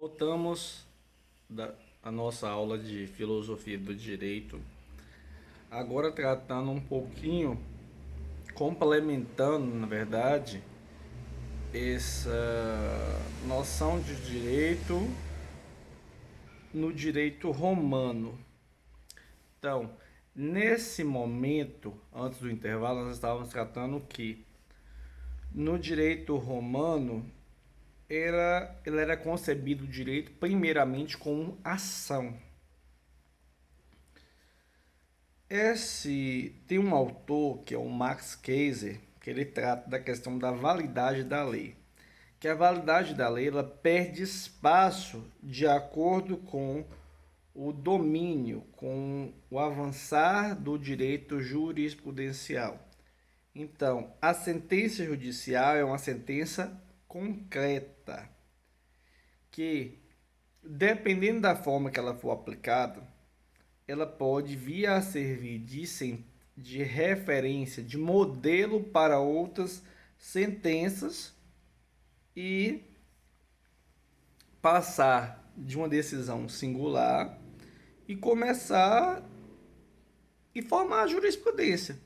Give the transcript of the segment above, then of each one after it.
Voltamos a nossa aula de filosofia do direito, agora tratando um pouquinho, complementando, na verdade, essa noção de direito no direito romano. Então, nesse momento, antes do intervalo, nós estávamos tratando que no direito romano ele era concebido o direito primeiramente como ação. Tem um autor que é o Max Keiser, que ele trata da questão da validade da lei. Que a validade da lei ela perde espaço de acordo com o domínio, com o avançar do direito jurisprudencial. Então, a sentença judicial é uma sentença concreta, que, dependendo da forma que ela for aplicada, ela pode vir a servir de referência, de modelo para outras sentenças e passar de uma decisão singular e começar e formar a jurisprudência,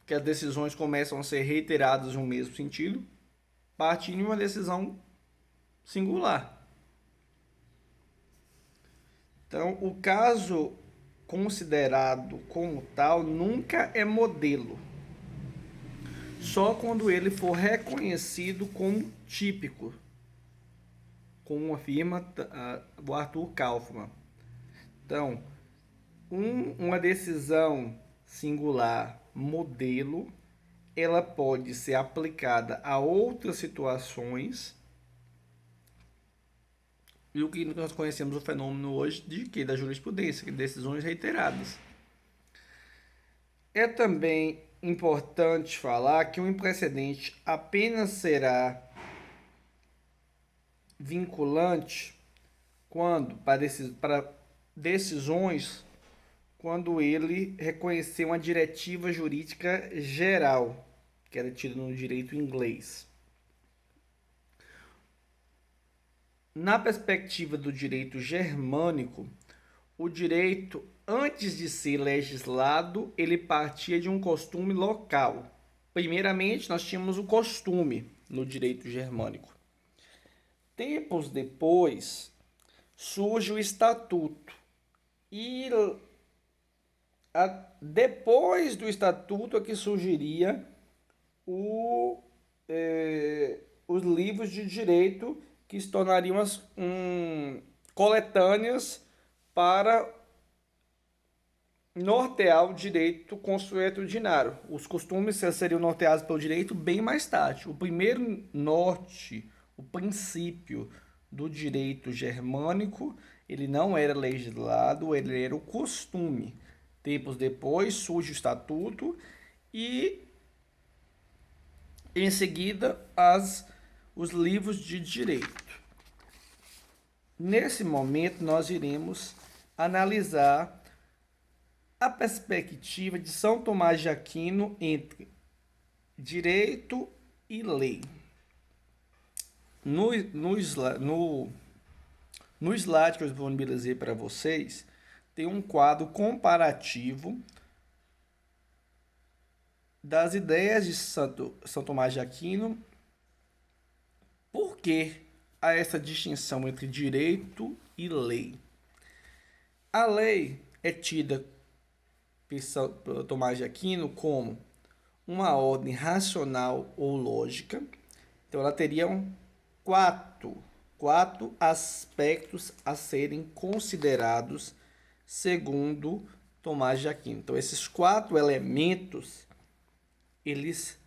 que as decisões começam a ser reiteradas no mesmo sentido, partindo de uma decisão singular. Então, o caso considerado como tal nunca é modelo, só quando ele for reconhecido como típico, como afirma o Arthur Kaufmann. Então, uma decisão singular modelo, ela pode ser aplicada a outras situações, e o que nós conhecemos o fenômeno hoje de que da jurisprudência, de decisões reiteradas. É também importante falar que um imprecedente apenas será vinculante quando para decisões quando ele reconhecer uma diretiva jurídica geral, que era tida no direito inglês. Na perspectiva do direito germânico, o direito, antes de ser legislado, ele partia de um costume local. Primeiramente, nós tínhamos o costume no direito germânico. Tempos depois, surge o estatuto. E depois do estatuto é que surgiria os livros de direito que se tornariam coletâneas para nortear o direito consuetudinário. Os costumes seriam norteados pelo direito bem mais tarde. O primeiro norte, o princípio do direito germânico, ele não era legislado, ele era o costume. Tempos depois surge o estatuto e em seguida os livros de direito. Nesse momento nós iremos analisar a perspectiva de São Tomás de Aquino entre direito e lei. No slide que eu vou dizer para vocês, tem um quadro comparativo das ideias de São Tomás de Aquino. Por que há essa distinção entre direito e lei? A lei é tida por Tomás de Aquino como uma ordem racional ou lógica. Então, ela teria quatro aspectos a serem considerados segundo Tomás de Aquino. Então, esses quatro elementos, eles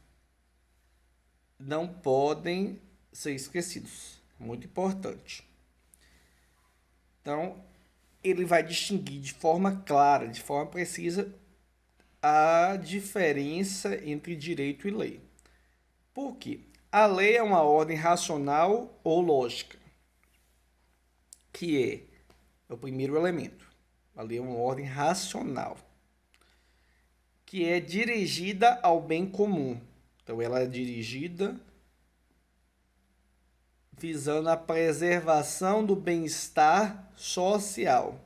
não podem ser esquecidos. Muito importante. Então, ele vai distinguir de forma clara, de forma precisa, a diferença entre direito e lei. Por quê? A lei é uma ordem racional ou lógica, que é o primeiro elemento. A lei é uma ordem racional, que é dirigida ao bem comum. Então, ela é dirigida visando a preservação do bem-estar social.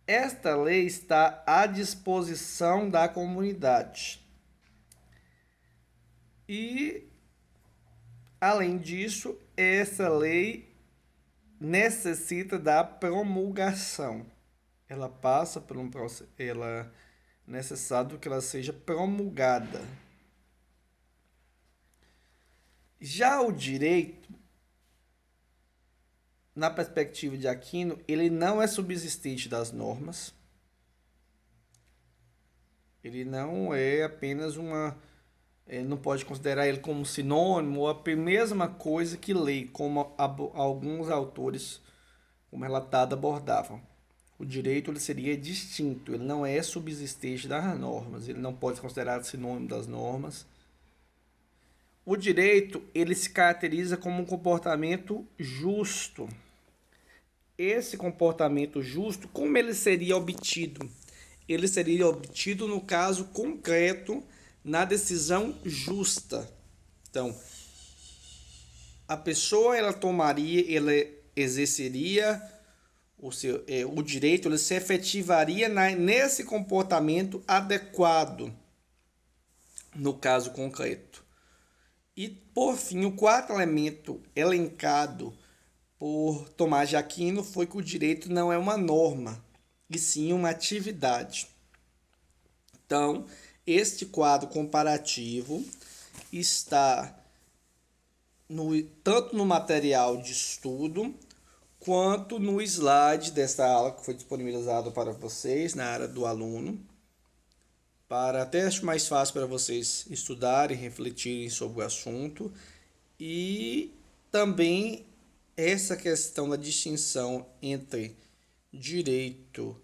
Esta lei está à disposição da comunidade. E, além disso, essa lei necessita da promulgação. Ela passa por um processo, ela é necessário que ela seja promulgada. Já o direito, na perspectiva de Aquino, ele não é subsistente das normas. Ele não é apenas uma... Ele não pode considerar ele como sinônimo ou a mesma coisa que lei, como alguns autores, como relatado, abordavam. O direito ele seria distinto, ele não é subsistente das normas, ele não pode ser considerado sinônimo das normas. O direito ele se caracteriza como um comportamento justo. Esse comportamento justo, como ele seria obtido? Ele seria obtido no caso concreto, na decisão justa. Então, a pessoa ela exerceria o direito, ele se efetivaria nesse comportamento adequado, no caso concreto. E, por fim, o quarto elemento elencado por Tomás de Aquino foi que o direito não é uma norma, e sim uma atividade. Então, este quadro comparativo está tanto no material de estudo, quanto no slide desta aula que foi disponibilizado para vocês na área do aluno, para até acho mais fácil para vocês estudarem, refletirem sobre o assunto. E também essa questão da distinção entre direito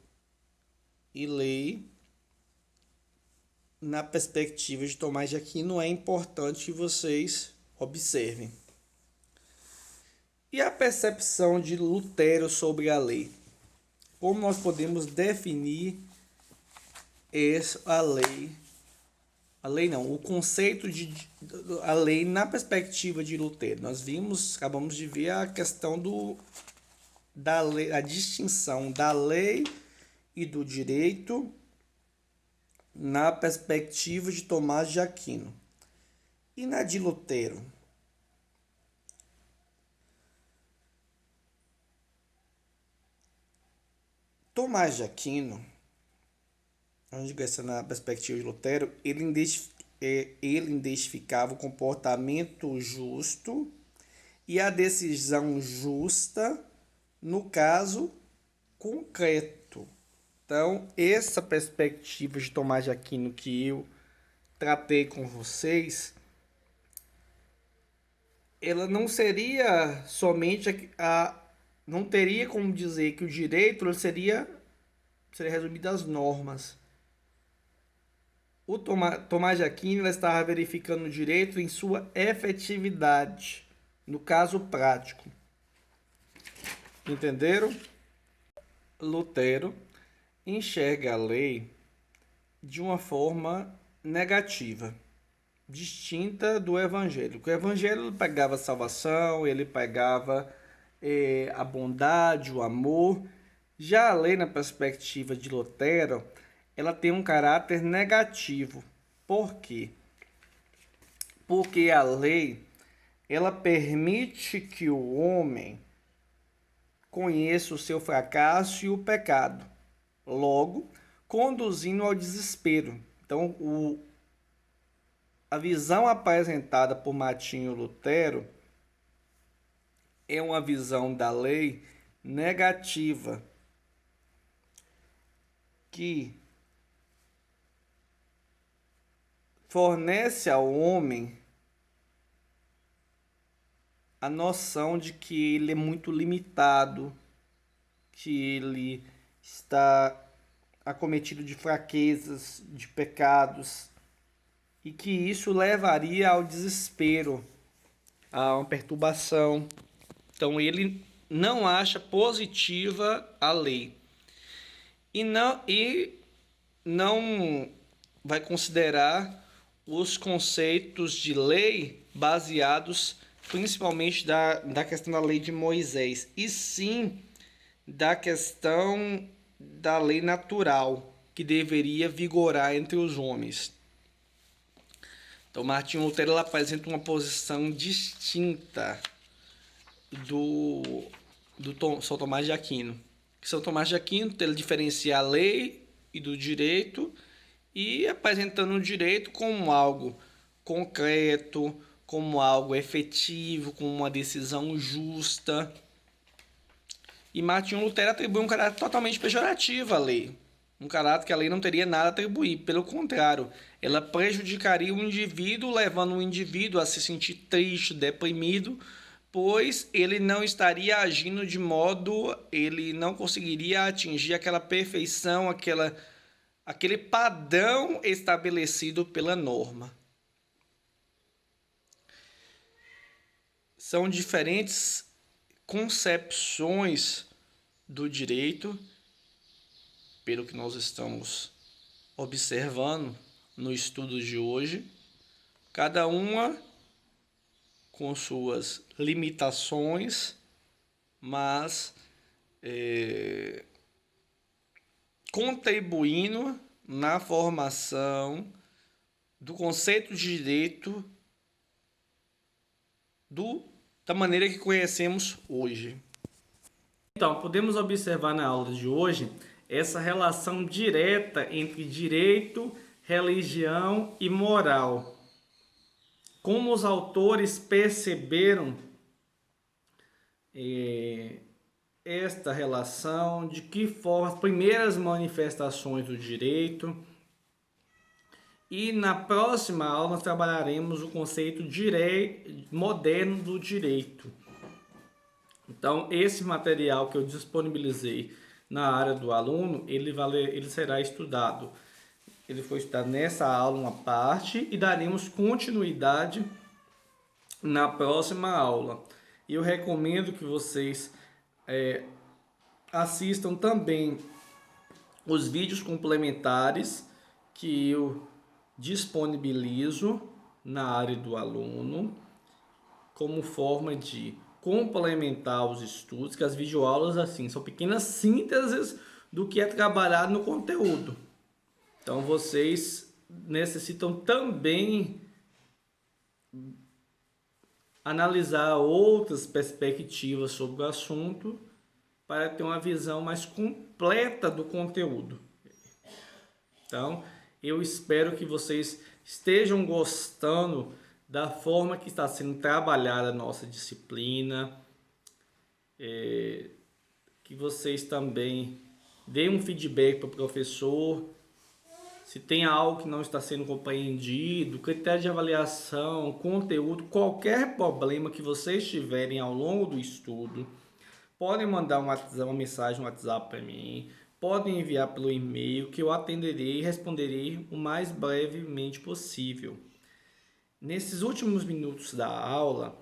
e lei, na perspectiva de Tomás de Aquino, é importante que vocês observem. E a percepção de Lutero sobre a lei? Como nós podemos definir a lei? A lei não, o conceito de a lei na perspectiva de Lutero. Nós acabamos de ver a questão da lei, a distinção da lei e do direito na perspectiva de Tomás de Aquino. E na de Lutero? Tomás de Aquino, na perspectiva de Lutero, ele identificava o comportamento justo e a decisão justa no caso concreto. Então, essa perspectiva de Tomás de Aquino que eu tratei com vocês, ela não seria somente não teria como dizer que o direito seria resumido às normas. O Tomás de Aquino estava verificando o direito em sua efetividade, no caso prático. Entenderam? Lutero enxerga a lei de uma forma negativa, distinta do Evangelho. O Evangelho pregava a salvação, ele pregava a bondade, o amor. Já a lei, na perspectiva de Lutero, ela tem um caráter negativo. Por quê? Porque a lei, ela permite que o homem conheça o seu fracasso e o pecado, logo conduzindo ao desespero. Então, a visão apresentada por Martinho Lutero é uma visão da lei negativa, que fornece ao homem a noção de que ele é muito limitado, que ele está acometido de fraquezas, de pecados, e que isso levaria ao desespero, a uma perturbação. Então ele não acha positiva a lei e não vai considerar os conceitos de lei baseados principalmente da questão da lei de Moisés, e sim da questão da lei natural que deveria vigorar entre os homens. Então, Martinho Lutero ele apresenta uma posição distinta do São Tomás de Aquino. São Tomás de Aquino ele diferencia a lei e do direito, e apresentando o direito como algo concreto, como algo efetivo, como uma decisão justa. E Martinho Lutero atribui um caráter totalmente pejorativo à lei. Um caráter que a lei não teria nada a atribuir. Pelo contrário, ela prejudicaria o indivíduo, levando o indivíduo a se sentir triste, deprimido, pois ele não estaria agindo de modo, ele não conseguiria atingir aquela perfeição, aquele padrão estabelecido pela norma. São diferentes concepções do direito, pelo que nós estamos observando no estudo de hoje, cada uma com suas limitações, mas contribuindo na formação do conceito de direito da maneira que conhecemos hoje. Então, podemos observar na aula de hoje essa relação direta entre direito, religião e moral. Como os autores perceberam esta relação, de que forma as primeiras manifestações do direito. E na próxima aula nós trabalharemos o conceito moderno do direito. Então, esse material que eu disponibilizei na área do aluno, ele será estudado. Ele foi estudado nessa aula uma parte e daremos continuidade na próxima aula. E eu recomendo que vocês assistam também os vídeos complementares que eu disponibilizo na área do aluno como forma de complementar os estudos, que as videoaulas assim são pequenas sínteses do que é trabalhado no conteúdo. Então vocês necessitam também analisar outras perspectivas sobre o assunto para ter uma visão mais completa do conteúdo. Então, eu espero que vocês estejam gostando da forma que está sendo trabalhada a nossa disciplina, que vocês também deem um feedback para o professor, se tem algo que não está sendo compreendido, critério de avaliação, conteúdo, qualquer problema que vocês tiverem ao longo do estudo, podem mandar uma mensagem no WhatsApp para mim, podem enviar pelo e-mail, que eu atenderei e responderei o mais brevemente possível. Nesses últimos minutos da aula,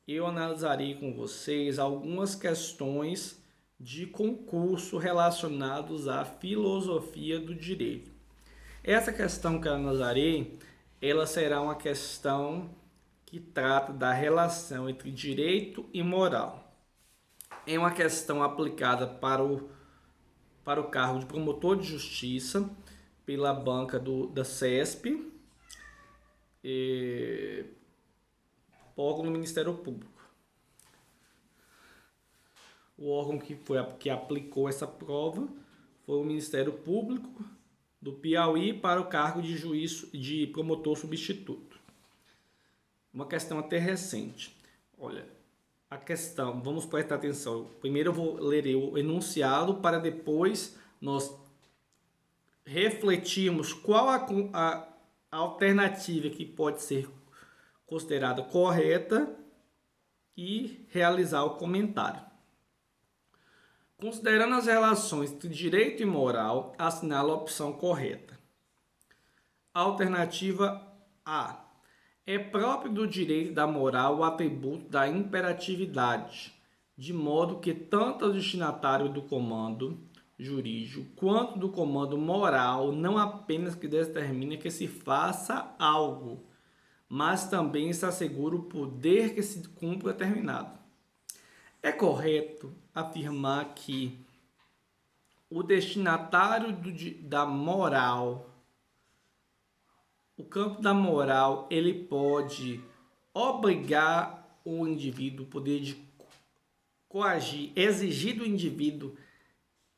eu analisarei com vocês algumas questões de concurso relacionados à filosofia do direito. Essa questão que eu analisarei, ela será uma questão que trata da relação entre direito e moral. É uma questão aplicada para o cargo de promotor de justiça pela banca da CESP, órgão do Ministério Público. O órgão que aplicou essa prova foi o Ministério Público do Piauí para o cargo de promotor substituto. Uma questão até recente. Olha, a questão, vamos prestar atenção. Primeiro eu vou ler o enunciado para depois nós refletirmos qual a alternativa que pode ser considerada correta e realizar o comentário. Considerando as relações entre direito e moral, assinala a opção correta. Alternativa A. É próprio do direito e da moral o atributo da imperatividade, de modo que tanto o destinatário do comando jurídico quanto do comando moral não apenas que determina que se faça algo, mas também se assegura o poder que se cumpra determinado. É correto afirmar que o destinatário da moral, o campo da moral, ele pode obrigar o indivíduo, o poder de coagir, exigir do indivíduo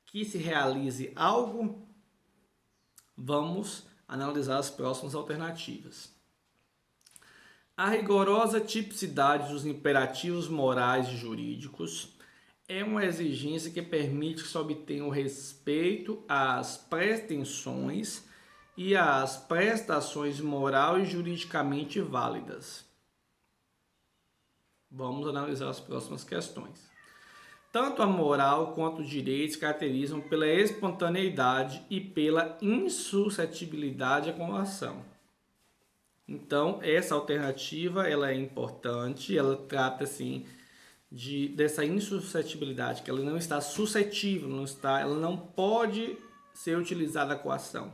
que se realize algo. Vamos analisar as próximas alternativas. A rigorosa tipicidade dos imperativos morais e jurídicos é uma exigência que permite que se obtenha o respeito às pretensões e às prestações moral e juridicamente válidas. Vamos analisar as próximas questões. Tanto a moral quanto o direito se caracterizam pela espontaneidade e pela insuscetibilidade à coação. Então, essa alternativa ela é importante, ela trata assim dessa insuscetibilidade, que ela não está suscetível, ela não pode ser utilizada a coação.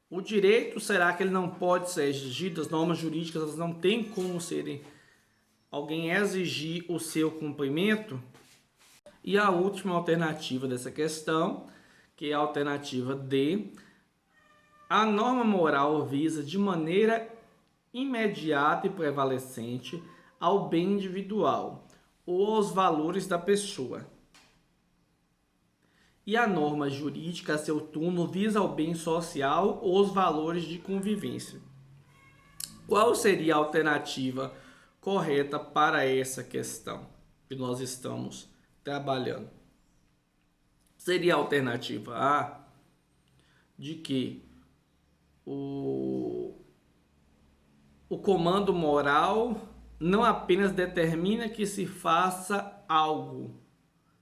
O direito, será que ele não pode ser exigido? As normas jurídicas elas não têm como serem alguém exigir o seu cumprimento? E a última alternativa dessa questão, que é a alternativa D, a norma moral visa de maneira imediata e prevalecente ao bem individual ou aos valores da pessoa. E a norma jurídica, a seu turno, visa ao bem social ou aos valores de convivência. Qual seria a alternativa correta para essa questão que nós estamos trabalhando? Seria a alternativa A, de que o comando moral não apenas determina que se faça algo,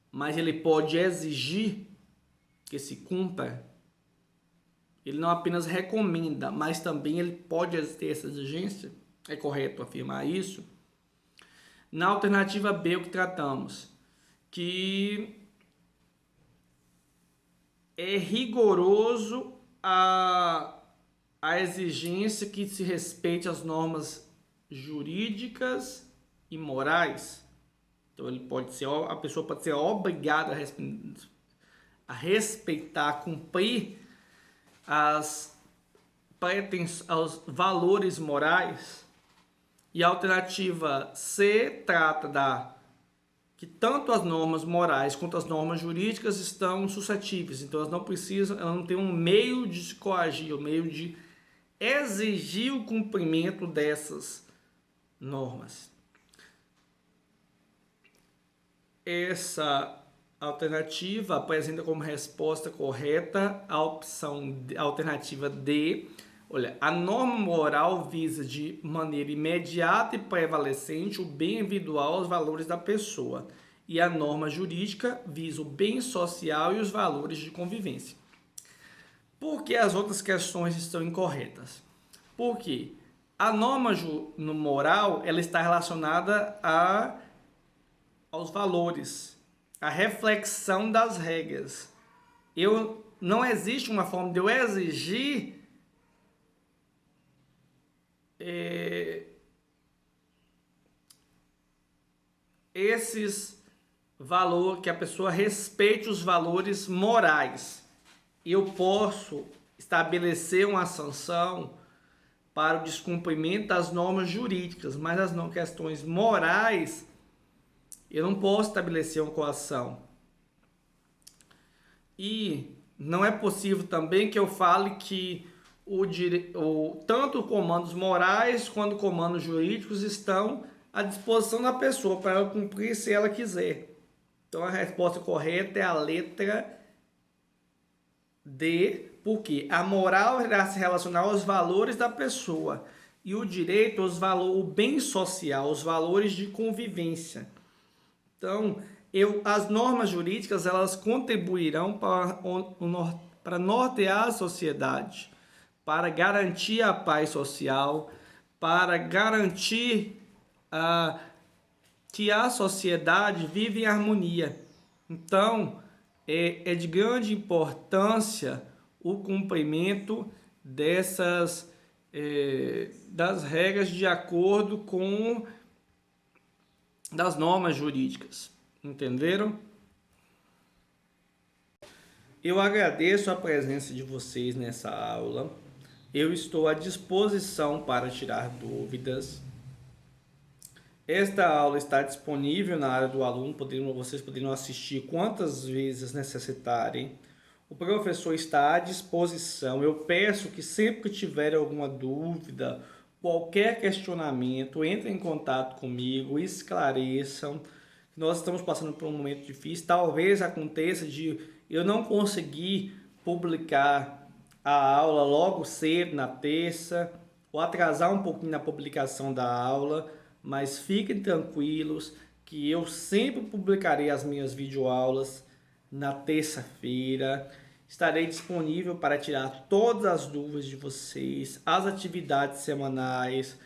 mas ele pode exigir que se cumpra. Ele não apenas recomenda, mas também ele pode ter essa exigência. É correto afirmar isso? Na alternativa B, o que tratamos? Que é rigoroso a exigência que se respeite as normas jurídicas e morais. Então a pessoa pode ser obrigada a respeitar, a cumprir aos valores morais. E a alternativa C trata que tanto as normas morais quanto as normas jurídicas estão suscetíveis. Então elas não têm um meio de se coagir, um meio de exigir o cumprimento dessas normas. Essa alternativa apresenta como resposta correta a alternativa D. Olha, a norma moral visa de maneira imediata e prevalecente o bem individual aos valores da pessoa. E a norma jurídica visa o bem social e os valores de convivência. Por que as outras questões estão incorretas? Porque a norma moral ela está relacionada aos valores, à reflexão das regras. Não existe uma forma de eu exigir esses valores, que a pessoa respeite os valores morais. Eu posso estabelecer uma sanção para o descumprimento das normas jurídicas, mas as questões morais eu não posso estabelecer uma coação. E não é possível também que eu fale que tanto comandos morais quanto comandos jurídicos estão à disposição da pessoa para ela cumprir se ela quiser. Então a resposta correta é a letra D, porque a moral irá se relacionar aos valores da pessoa e o direito o bem social, os valores de convivência. Então, as normas jurídicas elas contribuirão para nortear a sociedade, para garantir a paz social, para garantir que a sociedade vive em harmonia. Então, é de grande importância o cumprimento dessas das regras de acordo com das normas jurídicas. Entenderam? Eu agradeço a presença de vocês nessa aula. Eu estou à disposição para tirar dúvidas. Esta aula está disponível na área do aluno, vocês poderão assistir quantas vezes necessitarem. O professor está à disposição. Eu peço que sempre que tiver alguma dúvida, qualquer questionamento, entrem em contato comigo, esclareçam. Nós estamos passando por um momento difícil. Talvez aconteça de eu não conseguir publicar a aula logo cedo na terça, ou atrasar um pouquinho na publicação da aula, mas fiquem tranquilos que eu sempre publicarei as minhas videoaulas na terça-feira. Estarei disponível para tirar todas as dúvidas de vocês, as atividades semanais.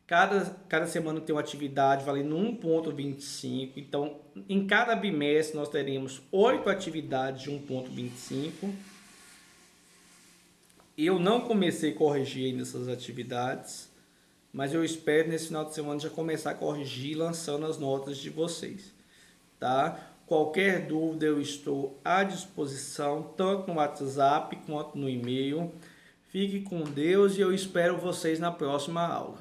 Cada semana tem uma atividade valendo 1,25. Então, em cada bimestre, nós teremos 8 atividades de 1,25. Eu não comecei a corrigir ainda essas atividades, mas eu espero nesse final de semana já começar a corrigir, lançando as notas de vocês, tá? Qualquer dúvida eu estou à disposição, tanto no WhatsApp quanto no e-mail. Fique com Deus e eu espero vocês na próxima aula.